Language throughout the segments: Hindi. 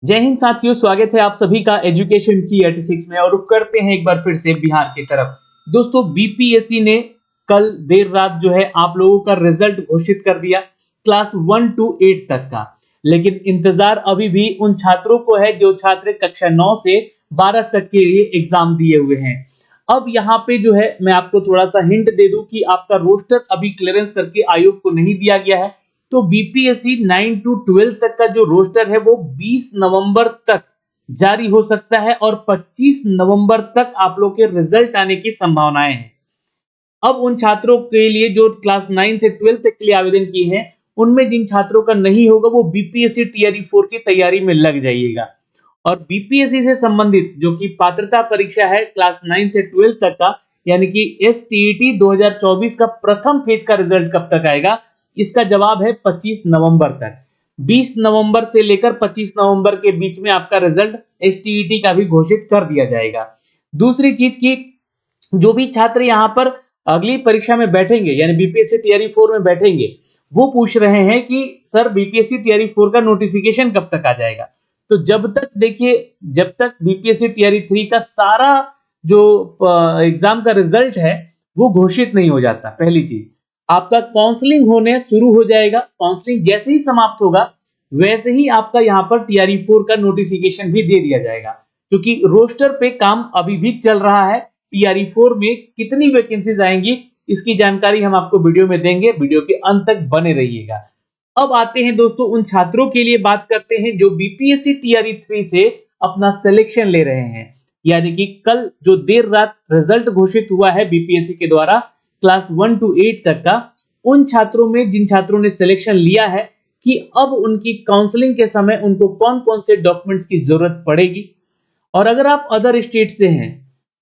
जय हिंद साथियों, स्वागत है आप सभी का एजुकेशन की 86 में। और रुक करते हैं एक बार फिर से बिहार की तरफ। दोस्तों, बीपीएससी ने कल देर रात जो है आप लोगों का रिजल्ट घोषित कर दिया क्लास 1 to 8 तक का। लेकिन इंतजार अभी भी उन छात्रों को है जो छात्र कक्षा 9 से 12 तक के लिए एग्जाम दिए हुए हैं। अब यहाँ पे जो है मैं आपको थोड़ा सा हिंट दे दूं कि आपका रोस्टर अभी क्लियरेंस करके आयोग को नहीं दिया गया है। तो बीपीएससी 9 to 12 तक का जो रोस्टर है वो 20 नवंबर तक जारी हो सकता है और 25 नवंबर तक आप लोग के रिजल्ट आने की संभावनाएं हैं। अब उन छात्रों के लिए जो क्लास 9 से 12 तक के लिए आवेदन किए हैं, उनमें जिन छात्रों का नहीं होगा वो बीपीएससी टीआरई 4 की तैयारी में लग जाइएगा। और बीपीएससी से संबंधित जो कि पात्रता परीक्षा है क्लास 9 से 12 तक का, यानी कि एसटीईटी 2024 का प्रथम फेज का रिजल्ट कब तक आएगा, इसका जवाब है 25 नवंबर तक। 20 नवंबर से लेकर 25 नवंबर के बीच में आपका रिजल्ट एसटीईटी का भी घोषित कर दिया जाएगा। दूसरी चीज की, जो भी छात्र यहां पर अगली परीक्षा में बैठेंगे यानी बीपीएससी टीआरई 4 में बैठेंगे, वो पूछ रहे हैं कि सर बीपीएससी टीआरई 4 का नोटिफिकेशन कब तक आ जाएगा। तो जब तक देखिए, जब तक बीपीएससी टीआरई 3 का सारा जो एग्जाम का रिजल्ट है वो घोषित नहीं हो जाता, पहली चीज आपका काउंसलिंग होने शुरू हो जाएगा। काउंसलिंग जैसे ही समाप्त होगा वैसे ही आपका यहाँ पर टीआरई 4 का नोटिफिकेशन भी दे दिया जाएगा, क्योंकि रोस्टर पे काम अभी भी चल रहा है। टीआरई 4 में कितनी वैकेंसीज आएंगी इसकी जानकारी हम आपको वीडियो में देंगे, वीडियो के अंत तक बने रहिएगा। अब आते हैं दोस्तों उन छात्रों के लिए, बात करते हैं जो बीपीएससी टीआरई 3 से अपना सिलेक्शन ले रहे हैं। यानी कि कल जो देर रात रिजल्ट घोषित हुआ है बीपीएससी के द्वारा क्लास 1 to 8 तक का, उन छात्रों में जिन छात्रों ने सिलेक्शन लिया है कि अब उनकी काउंसलिंग के समय उनको कौन कौन से डॉक्यूमेंट्स की जरूरत पड़ेगी, और अगर आप अदर स्टेट से हैं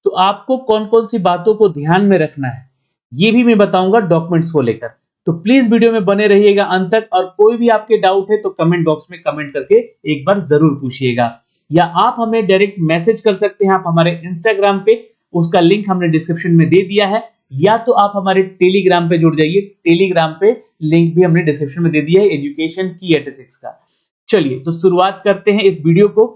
तो आपको कौन कौन सी बातों को ध्यान में रखना है, ये भी मैं बताऊंगा डॉक्यूमेंट्स को लेकर। तो प्लीज वीडियो में बने रहिएगा अंत तक, और कोई भी आपके डाउट है तो कमेंट बॉक्स में कमेंट करके एक बार जरूर पूछिएगा, या आप हमें डायरेक्ट मैसेज कर सकते हैं। आप हमारे इंस्टाग्राम पे, उसका लिंक हमने डिस्क्रिप्शन में दे दिया है, या तो आप हमारे टेलीग्राम पे जुड़ जाइए, टेलीग्राम पे लिंक भी हमने डिस्क्रिप्शन में दे दिया है एजुकेशन की 86 का। चलिए तो शुरुआत करते हैं इस वीडियो को।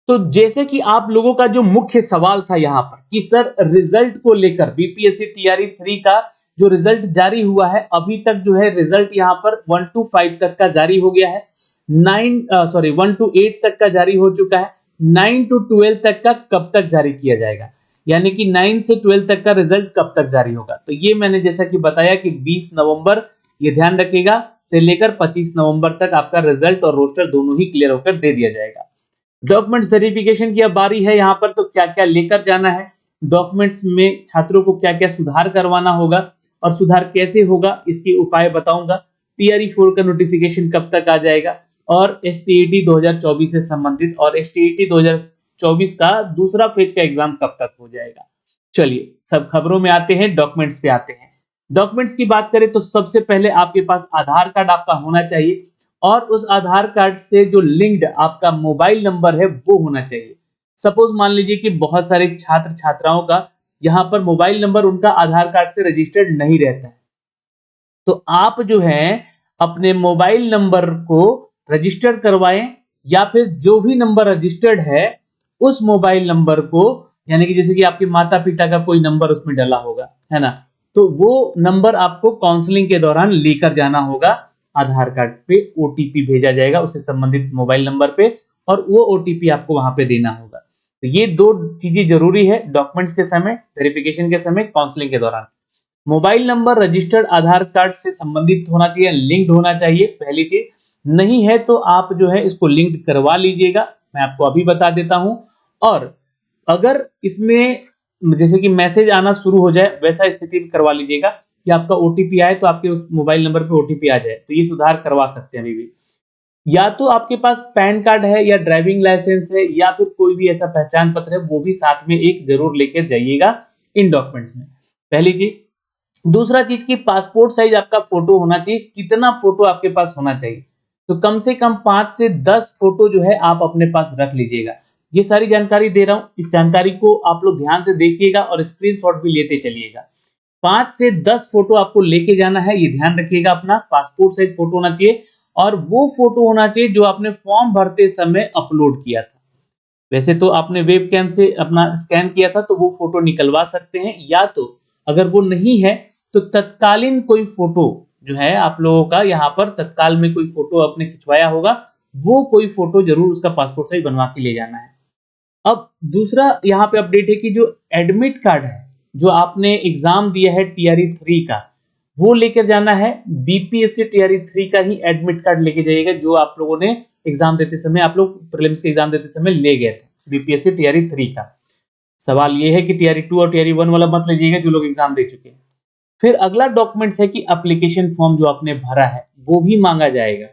तो जैसे कि आप लोगों का जो मुख्य सवाल था यहाँ पर कि सर रिजल्ट को लेकर बीपीएससी टीआरई 3 का जो रिजल्ट जारी हुआ है, अभी तक जो है रिजल्ट यहाँ पर 1 to 5 तक का जारी हो गया है, 1 to 8 तक का जारी हो चुका है, 9 to 12 तक का कब तक जारी किया जाएगा, यानी कि 9 से 12 तक का रिजल्ट कब तक जारी होगा। तो ये मैंने जैसा कि बताया कि 20 नवंबर, ये ध्यान रखिएगा, से लेकर 25 नवंबर तक आपका रिजल्ट और रोस्टर दोनों ही क्लियर होकर दे दिया जाएगा। डॉक्यूमेंट्स वेरिफिकेशन की अब बारी है यहाँ पर, तो क्या क्या लेकर जाना है, डॉक्यूमेंट्स में छात्रों को क्या क्या सुधार करवाना होगा और सुधार कैसे होगा इसके उपाय बताऊंगा। टीआरई 4 का नोटिफिकेशन कब तक आ जाएगा, और एसटीईटी 2024 से संबंधित और एसटीईटी 2024 का दूसरा फेज का एग्जाम कब तक हो जाएगा। चलिए सब खबरों में आते हैं, डॉक्यूमेंट्स पे आते हैं। डॉक्यूमेंट्स की बात करें तो सबसे पहले आपके पास आधार कार्ड आपका होना चाहिए, और उस आधार कार्ड से जो लिंक्ड आपका मोबाइल नंबर है वो होना चाहिए। सपोज मान लीजिए कि बहुत सारे छात्र छात्राओं का यहाँ पर मोबाइल नंबर उनका आधार कार्ड से रजिस्टर्ड नहीं रहता है, तो आप जो है अपने मोबाइल नंबर को रजिस्टर्ड करवाएं, या फिर जो भी नंबर रजिस्टर्ड है उस मोबाइल नंबर को, यानी कि जैसे कि आपके माता पिता का कोई नंबर उसमें डला होगा, है ना, तो वो नंबर आपको काउंसलिंग के दौरान लेकर जाना होगा। आधार कार्ड पे ओटीपी भेजा जाएगा उससे संबंधित मोबाइल नंबर पे, और वो ओटीपी आपको वहां पे देना होगा। तो ये दो चीजें जरूरी है डॉक्यूमेंट्स के समय, वेरिफिकेशन के समय, काउंसलिंग के दौरान। मोबाइल नंबर रजिस्टर्ड आधार कार्ड से संबंधित होना चाहिए, लिंक्ड होना चाहिए, पहली चीज। नहीं है तो आप जो है इसको लिंक्ड करवा लीजिएगा, मैं आपको अभी बता देता हूं। और अगर इसमें जैसे कि मैसेज आना शुरू हो जाए वैसा स्थिति में करवा लीजिएगा कि आपका ओटीपी आए तो आपके उस मोबाइल नंबर पे ओटीपी आ जाए, तो ये सुधार करवा सकते हैं अभी भी। या तो आपके पास पैन कार्ड है या ड्राइविंग लाइसेंस है या फिर कोई भी ऐसा पहचान पत्र है, वो भी साथ में एक जरूर लेकर जाइएगा इन डॉक्यूमेंट्स में, पहली चीज। दूसरा चीज की पासपोर्ट साइज आपका फोटो होना चाहिए। कितना फोटो आपके पास होना चाहिए, तो कम से कम 5 से 10 फोटो जो है आप अपने पास रख लीजिएगा। ये सारी जानकारी दे रहा हूं, इस जानकारी को आप लोग ध्यान से देखिएगा और स्क्रीनशॉट भी लेते चलिएगा। 5 से 10 फोटो आपको लेके जाना है, ये ध्यान रखिएगा, अपना पासपोर्ट साइज फोटो होना चाहिए। और वो फोटो होना चाहिए जो आपने फॉर्म भरते समय अपलोड किया था। वैसे तो आपने वेबकैम से अपना स्कैन किया था तो वो फोटो निकलवा सकते हैं, या तो अगर वो नहीं है तो तत्कालीन कोई फोटो जो है आप लोगों का यहाँ पर तत्काल में कोई फोटो आपने खिंचवाया होगा, वो कोई फोटो जरूर उसका पासपोर्ट साइज बनवा के ले जाना है। अब दूसरा यहाँ पे अपडेट है कि जो एडमिट कार्ड है, जो आपने एग्जाम दिया है टीआरई 3 का, वो लेकर जाना है। बीपीएससी टीआरई 3 का ही एडमिट कार्ड लेके जाइएगा, जो आप लोगों ने एग्जाम देते समय, आप लोग प्रीलिम्स के एग्जाम देते समय ले गए थे बीपीएससी टीआरई 3 का। सवाल ये है कि टीआरई 2 और टीआरई 1 वाला मत लीजिएगा जो लोग एग्जाम दे चुके हैं। फिर अगला डॉक्यूमेंट्स है कि एप्लीकेशन फॉर्म जो आपने भरा है वो भी मांगा जाएगा।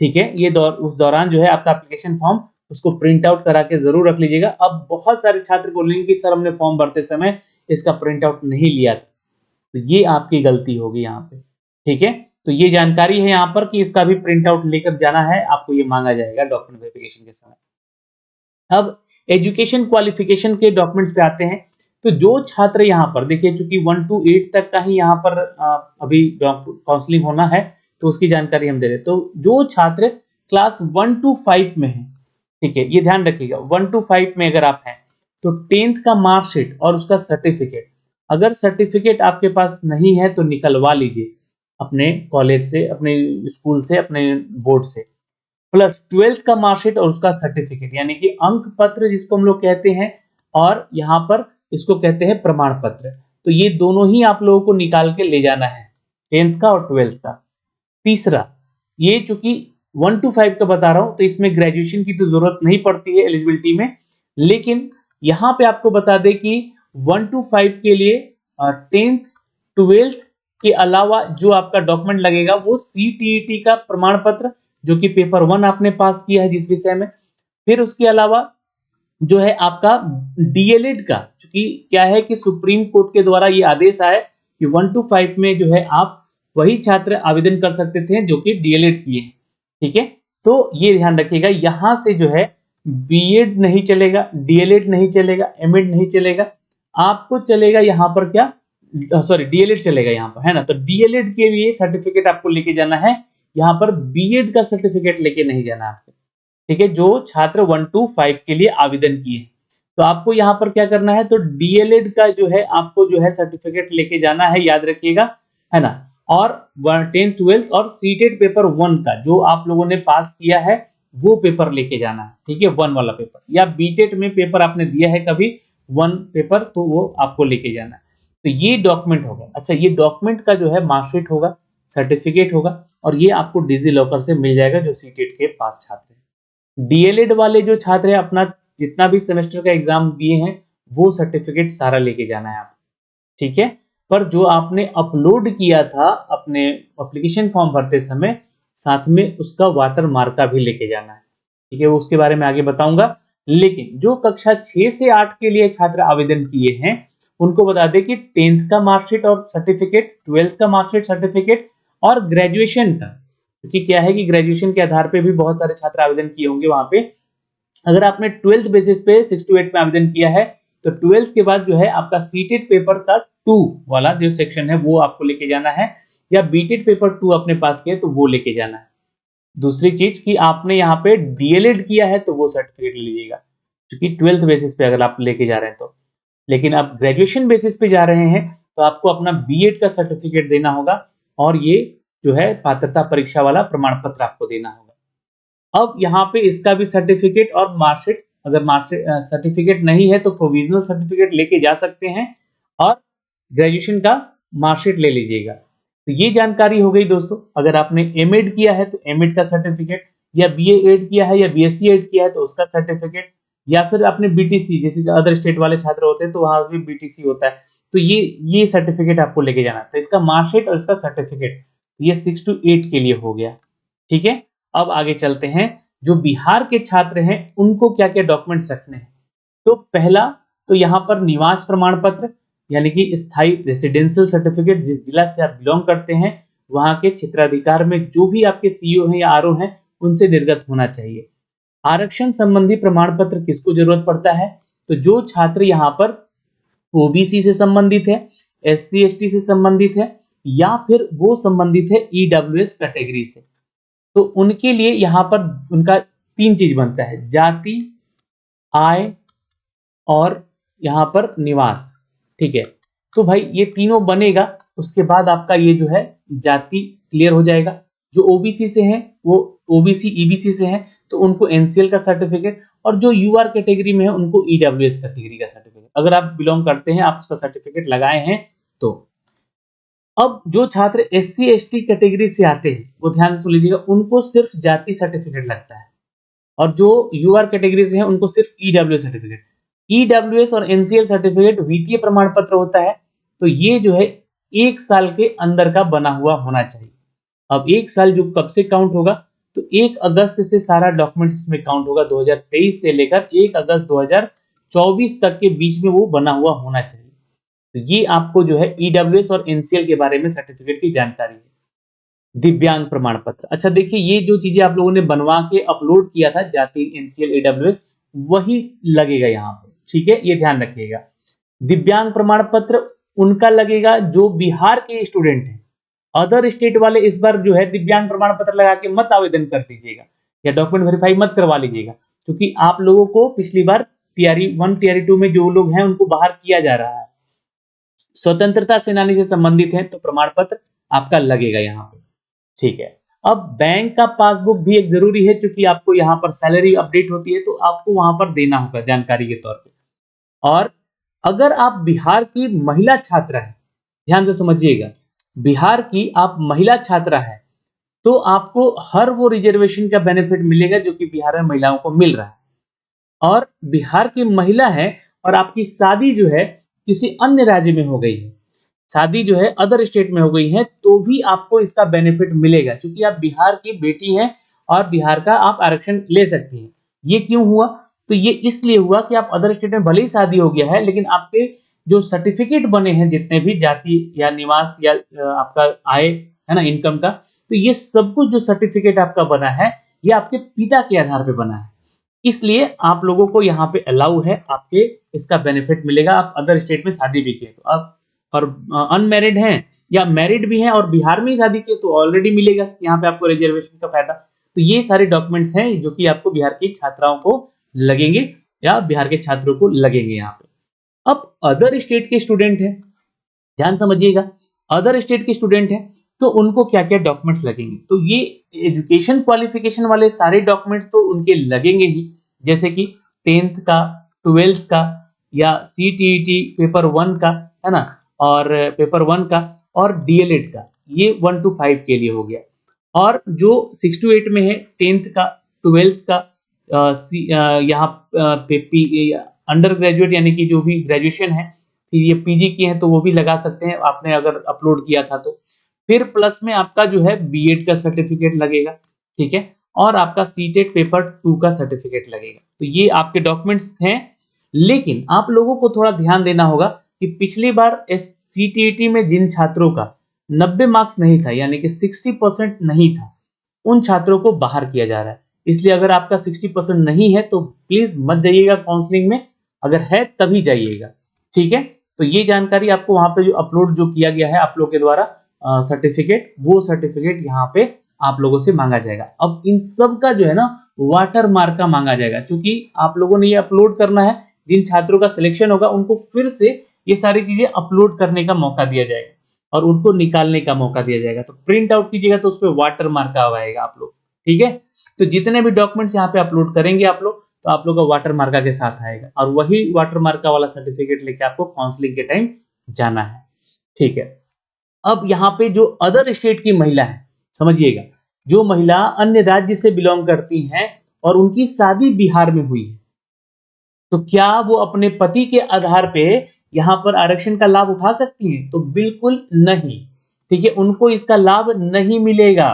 ठीक है, ये उस दौरान जो है आपका एप्लीकेशन फॉर्म उसको प्रिंट आउट करा के जरूर रख लीजिएगा। अब बहुत सारे छात्र बोलेंगे कि सर हमने फॉर्म भरते समय इसका प्रिंट आउट नहीं लिया था, तो ये आपकी गलती होगी यहाँ पे। ठीक है, तो ये जानकारी है यहाँ पर कि इसका भी प्रिंट आउट लेकर जाना है, आपको ये मांगा जाएगा डॉक्यूमेंट वेरिफिकेशन के समय। अब एजुकेशन क्वालिफिकेशन के डॉक्यूमेंट्स पे आते हैं। तो जो छात्र यहाँ पर देखिए, चूंकि 1 to 8 तक का ही यहाँ पर अभी काउंसलिंग होना है, तो उसकी जानकारी हम दे रहे हैं। तो जो छात्र क्लास 1 to 5 में है, ठीक है, ये ध्यान रखिएगा, 1 to 5 में अगर आप हैं तो 10th का मार्कशीट और उसका सर्टिफिकेट, अगर सर्टिफिकेट आपके पास नहीं है तो निकलवा लीजिए अपने कॉलेज से, अपने स्कूल से, अपने बोर्ड से। प्लस 12th का मार्कशीट और उसका सर्टिफिकेट, यानी कि अंक पत्र जिसको हम लोग कहते हैं, और यहाँ पर इसको कहते हैं प्रमाण पत्र। तो ये दोनों ही आप लोगों को निकाल के ले जाना है, 10th का और 12th का। तीसरा, ये चूंकि 1 to 5 का बता रहा हूं तो इसमें ग्रेजुएशन की तो जरूरत नहीं पड़ती है एलिजिबिलिटी में, लेकिन यहां पे आपको बता दें कि 1 to 5 के लिए 10th 12th के अलावा जो आपका डॉक्यूमेंट लगेगा वो सीटीईटी का प्रमाण पत्र, जो कि पेपर 1 आपने पास किया है जिस विषय में। फिर उसके अलावा जो है आपका डीएलएड का, क्योंकि क्या है कि सुप्रीम कोर्ट के द्वारा ये आदेश आया कि 1 to 5 में जो है आप वही छात्र आवेदन कर सकते थे जो कि डीएलएड किए हैं। ठीक है, तो ये ध्यान रखिएगा, यहां से जो है बीएड नहीं चलेगा, डीएलएड नहीं चलेगा, एमएड नहीं चलेगा, आपको चलेगा यहाँ पर क्या, सॉरी डीएलएड चलेगा यहाँ पर, है ना। तो डीएलएड के लिए सर्टिफिकेट आपको लेके जाना है, यहाँ पर बीएड का सर्टिफिकेट लेके नहीं जाना आपको। ठीक है, जो छात्र 1 to 5 के लिए आवेदन किए हैं, तो आपको यहाँ पर क्या करना है, तो डीएलएड का जो है आपको जो है सर्टिफिकेट लेके जाना है, याद रखिएगा, है ना। और 10th 12th और सीटेट पेपर 1 का जो आप लोगों ने पास किया है वो पेपर लेके जाना है। ठीक है, 1 वाला पेपर, या बीटेट में पेपर आपने दिया है कभी 1 पेपर, तो वो आपको लेके जाना है। तो ये डॉक्यूमेंट होगा। अच्छा, ये डॉक्यूमेंट का जो है मार्कशीट होगा, सर्टिफिकेट होगा, और ये आपको डिजी लॉकर से मिल जाएगा जो सीटेट के पास छात्र हैं। डीएलएड वाले जो छात्र हैं अपना जितना भी सेमेस्टर का एग्जाम दिए हैं वो सर्टिफिकेट सारा लेके जाना है आप। ठीक है, पर जो आपने अपलोड किया था अपने एप्लीकेशन फॉर्म भरते समय, साथ में उसका वाटर मार्क का भी लेके जाना है। ठीक है, वो उसके बारे में आगे बताऊंगा। लेकिन जो कक्षा 6 से 8 के लिए छात्र आवेदन किए हैं उनको बता दें कि 10th का मार्कशीट और सर्टिफिकेट, 12th का मार्कशीट सर्टिफिकेट और ग्रेजुएशन का, क्योंकि क्या है कि ग्रेजुएशन के आधार पे भी बहुत सारे छात्र आवेदन किए होंगे वहां पे। अगर आपने 12th बेसिस पे 6 to 8 में आवेदन किया है तो 12th के बाद जो है आपका सीटेट पेपर का 2 वाला जो सेक्शन है वो आपको लेके जाना है, या बीटेट पेपर 2 आपने पास किया तो वो लेके जाना है। दूसरी चीज कि आपने यहाँ पे डीएलएड किया है तो वो सर्टिफिकेट ले लीजिएगा, क्योंकि 12th बेसिस पे अगर आप लेके जा रहे हैं तो। लेकिन आप ग्रेजुएशन बेसिस पे जा रहे हैं तो आपको अपना बीएड का सर्टिफिकेट देना होगा, और ये जो है पात्रता परीक्षा वाला प्रमाण पत्र आपको देना होगा। अब यहाँ पे इसका भी सर्टिफिकेट और मार्कशीट, अगर मार्कशीट सर्टिफिकेट नहीं है तो प्रोविजनल सर्टिफिकेट लेके जा सकते हैं, और ग्रेजुएशन का मार्कशीट ले लीजिएगा। तो ये जानकारी हो गई दोस्तों। अगर आपने एमएड किया है तो एमएड का सर्टिफिकेट, या बीए एड किया है या बीएससी एड किया है तो उसका सर्टिफिकेट, या फिर आपने बीटीसी, जैसे अदर स्टेट वाले छात्र होते हैं तो वहां भी बीटीसी होता है, तो ये सर्टिफिकेट आपको लेके जाना है। तो इसका मार्कशीट और इसका सर्टिफिकेट ये 6 to 8 के लिए हो गया। ठीक है, अब आगे चलते हैं, जो बिहार के छात्र हैं उनको क्या क्या डॉक्यूमेंट्स रखने हैं। तो पहला तो यहाँ पर निवास प्रमाण पत्र, यानी कि स्थायी रेसिडेंशियल सर्टिफिकेट, जिस जिला से आप बिलोंग करते हैं वहां के क्षेत्राधिकार में जो भी आपके सीईओ हैं या आरओ हैं उनसे निर्गत होना चाहिए। आरक्षण संबंधी प्रमाण पत्र किसको जरूरत पड़ता है, तो जो छात्र यहाँ पर ओबीसी से संबंधित है, एससी एसटी से संबंधित है, या फिर वो संबंधित है ईडब्ल्यूएस कैटेगरी से। तो उनके लिए यहाँ पर उनका 3 चीज बनता है, जाति, आय और यहाँ पर निवास। ठीक है, तो भाई ये तीनों बनेगा, उसके बाद आपका ये जो है जाति क्लियर हो जाएगा। जो ओबीसी से है वो ओबीसी ईबीसी से है तो उनको एनसीएल का सर्टिफिकेट, और जो यूआर कैटेगरी में है उनको ईडब्ल्यूएस कैटेगरी का सर्टिफिकेट। अगर आप बिलोंग करते हैं, आप उसका सर्टिफिकेट लगाए हैं तो। अब जो छात्र एससी एसटी कैटेगरी से आते हैं वो ध्यान से सुन लीजिएगा, उनको सिर्फ जाति सर्टिफिकेट लगता है, और जो यूआर कैटेगरी से है उनको सिर्फ ईडब्ल्यूएस सर्टिफिकेट। ईडब्ल्यूएस और एनसीएल सर्टिफिकेट वित्तीय प्रमाण पत्र होता है, तो ये जो है 1 साल के अंदर का बना हुआ होना चाहिए। अब 1 साल जो कब से काउंट होगा, तो 1 अगस्त से सारा डॉक्यूमेंट्स इसमें काउंट होगा। 2023 से लेकर 1 अगस्त 2024 तक के बीच में वो बना हुआ होना चाहिए। तो ये आपको जो है ईडब्ल्यूएस और एनसीएल के बारे में सर्टिफिकेट की जानकारी है। दिव्यांग प्रमाण पत्र, अच्छा देखिए, ये जो चीजें आप लोगों ने बनवा के अपलोड किया था, जाति, एनसीएल, ईडब्ल्यूएस, वही लगेगा यहाँ पे। ठीक है, ये ध्यान रखिएगा। दिव्यांग प्रमाण पत्र उनका लगेगा जो बिहार के स्टूडेंट हैं। अदर स्टेट वाले इस बार जो है दिव्यांग प्रमाण पत्र लगा के मत आवेदन कर दीजिएगा या डॉक्यूमेंट वेरीफाई मत करवा लीजिएगा, क्योंकि आप लोगों को पिछली बार टीआरई 1 टीआरई 2 में जो लोग हैं उनको बाहर किया जा रहा है। स्वतंत्रता सेनानी से संबंधित हैं तो प्रमाण पत्र आपका लगेगा यहाँ पे। ठीक है, अब बैंक का पासबुक भी एक जरूरी है, क्योंकि आपको यहाँ पर सैलरी अपडेट होती है तो आपको वहां पर देना होगा जानकारी के तौर पे। और अगर आप बिहार की महिला छात्रा है, ध्यान से समझिएगा, बिहार की आप महिला छात्रा है तो आपको हर वो रिजर्वेशन का बेनिफिट मिलेगा जो कि बिहार में महिलाओं को मिल रहा है। और बिहार की महिला है और आपकी शादी जो है किसी अन्य राज्य में हो गई है, शादी जो है अदर स्टेट में हो गई है, तो भी आपको इसका बेनिफिट मिलेगा, क्योंकि आप बिहार की बेटी हैं और बिहार का आप आरक्षण ले सकती हैं। ये क्यों हुआ, तो ये इसलिए हुआ कि आप अदर स्टेट में भले ही शादी हो गया है, लेकिन आपके जो सर्टिफिकेट बने हैं जितने भी जाति या निवास या आपका आय है ना, इनकम का, तो ये सब कुछ जो सर्टिफिकेट आपका बना है ये आपके पिता के आधार पे बना है, इसलिए आप लोगों को यहाँ पे अलाउ है, आपके इसका बेनिफिट मिलेगा। आप अदर स्टेट में शादी भी किए तो आप, और अनमैरिड हैं या मैरिड भी हैं और बिहार में ही शादी किए तो ऑलरेडी मिलेगा यहाँ पे आपको रिजर्वेशन का फायदा। तो ये सारे डॉक्यूमेंट्स हैं जो कि आपको बिहार की छात्राओं को लगेंगे या बिहार के छात्रों को लगेंगे यहाँ पे। अब अदर स्टेट के स्टूडेंट हैं, ध्यान समझिएगा, अदर स्टेट के स्टूडेंट हैं तो उनको क्या क्या डॉक्यूमेंट्स लगेंगे, तो ये एजुकेशन क्वालिफिकेशन वाले सारे डॉक्यूमेंट्स तो उनके लगेंगे ही, जैसे कि 10th का, 12th का या सीटीईटी पेपर 1 का, है ना, और पेपर 1 का और डीएलएड का, ये 1 to 5 के लिए हो गया। और जो 6 to 8 में है, 10th का, 12th का, यहाँ अंडर ग्रेजुएट यानी कि जो भी ग्रेजुएशन है, फिर ये पीजी किए हैं तो वो भी लगा सकते हैं आपने अगर अपलोड किया था तो। फिर प्लस में आपका जो है बीएड का सर्टिफिकेट लगेगा, ठीक है, और आपका सीटेट पेपर 2 का सर्टिफिकेट लगेगा। तो ये आपके डॉक्यूमेंट्स हैं, लेकिन आप लोगों को थोड़ा ध्यान देना होगा कि पिछली बार सीटीईटी में जिन छात्रों का 90 मार्क्स नहीं था, यानी कि 60% नहीं था, उन छात्रों को बाहर किया जा रहा है। इसलिए अगर आपका 60% नहीं है तो प्लीज मत जाइएगा काउंसलिंग में, अगर है तभी जाइएगा, ठीक है। तो ये जानकारी आपको वहां पे जो अपलोड जो किया गया है आप लोग के द्वारा सर्टिफिकेट, वो सर्टिफिकेट यहाँ पे आप लोगों से मांगा जाएगा। अब इन सब का जो है ना वाटर मार्क का मांगा जाएगा, क्योंकि आप लोगों ने ये अपलोड करना है, जिन छात्रों का सिलेक्शन होगा उनको फिर से ये सारी चीजें अपलोड करने का मौका दिया जाएगा और उनको निकालने का मौका दिया जाएगा। तो प्रिंट आउट कीजिएगा तो उस पर वाटर मार्क आएगा आप लोग, ठीक है। तो जितने भी डॉक्यूमेंट्स यहाँ पे अपलोड करेंगे आप लोग, तो आप लोग का वाटर मार्का के साथ आएगा और वही वाटर मार्का वाला सर्टिफिकेट लेके आपको काउंसलिंग के टाइम जाना है, ठीक है। अब यहाँ पे जो अदर स्टेट की महिला है, समझिएगा, जो महिला अन्य राज्य से बिलोंग करती हैं और उनकी शादी बिहार में हुई है, तो क्या वो अपने पति के आधार पे यहाँ पर आरक्षण का लाभ उठा सकती हैं? तो बिल्कुल नहीं, ठीक है, उनको इसका लाभ नहीं मिलेगा।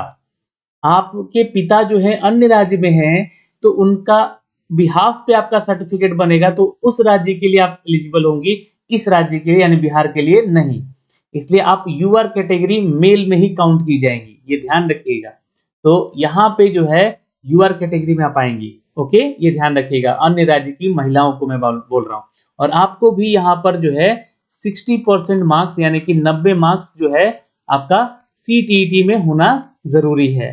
आपके पिता जो है अन्य राज्य में हैं, तो उनका बिहाफ पे आपका सर्टिफिकेट बनेगा, तो उस राज्य के लिए आप एलिजिबल होंगी, इस राज्य के लिए यानी बिहार के लिए नहीं। इसलिए आप यूआर कैटेगरी मेल में ही काउंट की जाएंगी, ये ध्यान रखिएगा। तो यहाँ पे जो है यूआर कैटेगरी में आप आएंगी, ओके, ये ध्यान रखिएगा। अन्य राज्य की महिलाओं को मैं बोल रहा हूँ, और आपको भी यहाँ पर जो है 60% मार्क्स यानी कि 90 मार्क्स जो है आपका सीटीईटी में होना जरूरी है,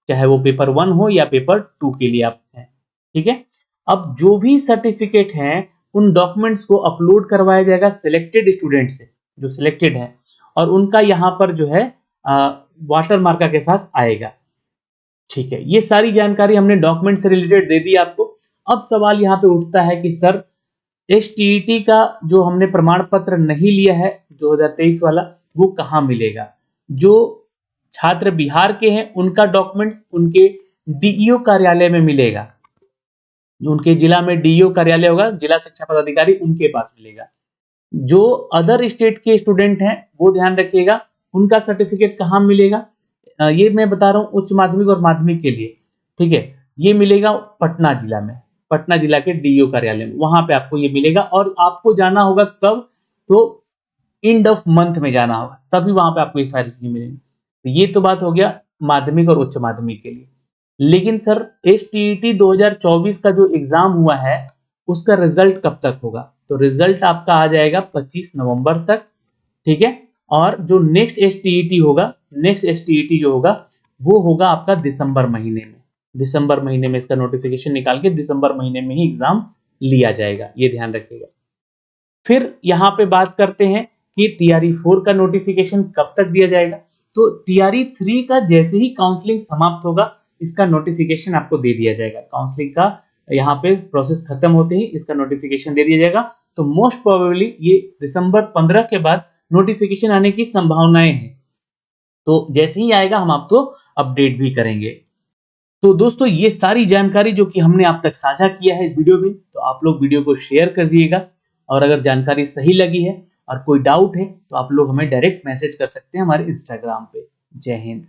चाहे वो पेपर 1 हो या पेपर 2 के लिए आप हैं, ठीक है। अब जो भी सर्टिफिकेट हैं उन डॉक्यूमेंट्स को अपलोड करवाया जाएगा सिलेक्टेड स्टूडेंट से, जो सिलेक्टेड है, और उनका यहाँ पर जो है वाटर मार्का के साथ आएगा, ठीक है। ये सारी जानकारी हमने डॉक्यूमेंट से रिलेटेड दे दी आपको। अब सवाल यहाँ पे उठता है कि सर STET का जो हमने प्रमाण पत्र नहीं लिया है 2023 वाला, वो कहाँ मिलेगा? जो छात्र बिहार के हैं उनका डॉक्यूमेंट्स उनके DEO कार्यालय में मिलेगा, उनके जिला में DEO कार्यालय होगा, जिला शिक्षा पदाधिकारी, उनके पास मिलेगा। जो अदर स्टेट के स्टूडेंट हैं वो ध्यान रखिएगा, उनका सर्टिफिकेट कहाँ मिलेगा? ये मैं बता रहा हूँ उच्च माध्यमिक और माध्यमिक के लिए, ठीक है। ये मिलेगा पटना जिला में, पटना जिला के DEO कार्यालय में, वहां पे आपको ये मिलेगा। और आपको जाना होगा कब? तो एंड ऑफ मंथ में जाना होगा, तभी वहां पे आपको ये सारी चीजें मिलेंगी। तो ये तो बात हो गया माध्यमिक और उच्च माध्यमिक के लिए। लेकिन सर STET 2024 का जो एग्जाम हुआ है उसका रिजल्ट कब तक होगा? तो रिजल्ट आपका आ जाएगा 25 नवंबर तक, ठीक है। और जो नेक्स्ट STET होगा, नेक्स्ट STET जो होगा वो होगा आपका दिसंबर महीने में। दिसंबर महीने में इसका नोटिफिकेशन निकाल के दिसंबर महीने में ही एग्जाम लिया जाएगा, ये ध्यान रखिएगा। फिर यहाँ पे बात करते हैं कि TRE 4 का नोटिफिकेशन कब तक दिया जाएगा। तो TRE 3 का जैसे ही काउंसलिंग समाप्त होगा इसका नोटिफिकेशन आपको दे दिया जाएगा। काउंसलिंग का यहाँ पे प्रोसेस खत्म होते ही इसका नोटिफिकेशन दे दिया जाएगा। तो मोस्ट प्रोबेबली ये दिसंबर 15 के बाद नोटिफिकेशन आने की संभावनाएं हैं। तो जैसे ही आएगा हम आपको अपडेट भी करेंगे। तो दोस्तों ये सारी जानकारी जो कि हमने आप तक साझा किया है इस वीडियो में, तो आप लोग वीडियो को शेयर कर दिएगा। और अगर जानकारी सही लगी है और कोई डाउट है तो आप लोग हमें डायरेक्ट मैसेज कर सकते हैं हमारे इंस्टाग्राम पे। जय हिंद।